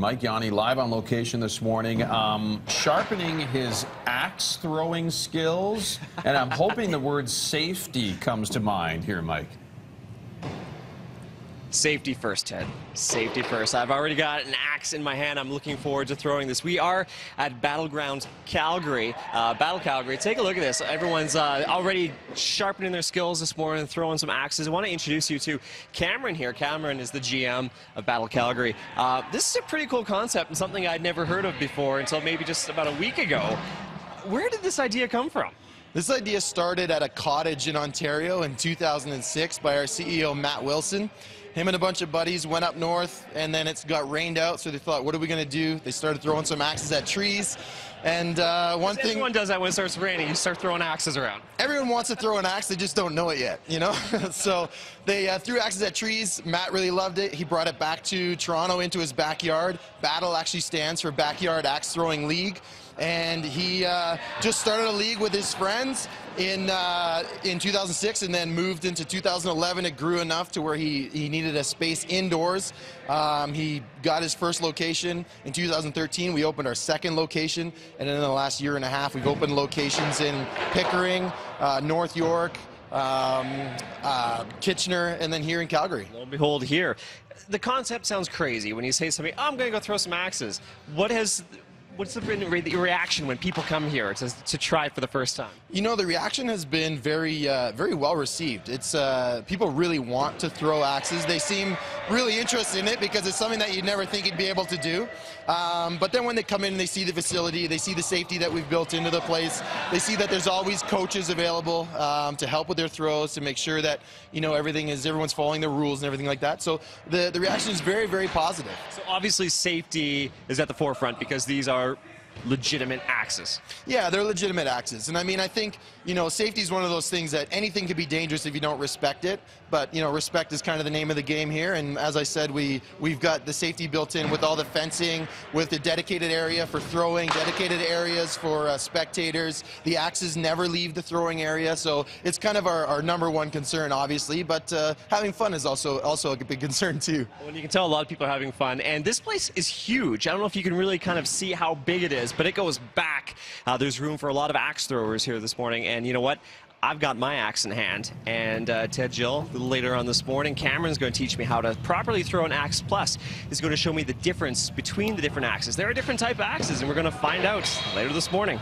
Mike Yanni live on location this morning, sharpening his axe throwing skills, and I'm hoping the word safety comes to mind here, Mike. Safety first, Ted. Safety first. I've already got an axe in my hand. I'm looking forward to throwing this. We are at Battlegrounds Calgary. Battle Calgary. Take a look at this. Everyone's already sharpening their skills this morning, throwing some axes. I want to introduce you to Cameron here. Cameron is the GM of Battle Calgary. This is a pretty cool concept and something I'd never heard of before until maybe just about a week ago. Where did this idea come from? This idea started at a cottage in Ontario in 2006 by our CEO, Matt Wilson. Him and a bunch of buddies went up north, and then it got rained out, so they thought, what are we going to do? They started throwing some axes at trees. And one thing... Everyone does that when it starts raining. You start throwing axes around. Everyone wants to throw an axe, they just don't know it yet, you know? So they threw axes at trees. Matt really loved it. He brought it back to Toronto into his backyard. Battle actually stands for Backyard Axe Throwing League. And he just started a league with his friends in 2006, and then moved into 2011. It grew enough to where he needed a space indoors. He got his first location in 2013. We opened our second location, and then in the last year and a half, we've opened locations in Pickering, North York, Kitchener, and then here in Calgary. Lo and behold, here. The concept sounds crazy when you say to somebody, oh, I'm going to go throw some axes. What's the reaction when people come here to try for the first time? You know, the reaction has been very well received. It's people really want to throw axes. They seem really interested in it because it's something that you'd never think you'd be able to do. But then when they come in and they see the facility, they see the safety that we've built into the place. They see that there's always coaches available to help with their throws, to make sure that, you know, everyone's following the rules and everything like that. So the reaction is very, very positive. So obviously safety is at the forefront because these are legitimate axes. Yeah, they're legitimate axes. And I mean, I think, you know, safety is one of those things that anything can be dangerous if you don't respect it. But, you know, respect is kind of the name of the game here. And as I said, we've got the safety built in with all the fencing, with the dedicated area for throwing, dedicated areas for spectators. The axes never leave the throwing area. So it's kind of our number one concern, obviously. But having fun is also a big concern, too. Well, you can tell a lot of people are having fun. And this place is huge. I don't know if you can really kind of see how big it is, but it goes back. There's room for a lot of axe throwers here this morning. And you know what? I've got my axe in hand, and Ted, Jill, a little later on this morning, Cameron's going to teach me how to properly throw an axe. Plus, he's going to show me the difference between the different axes. There are different type of axes, and we're going to find out later this morning.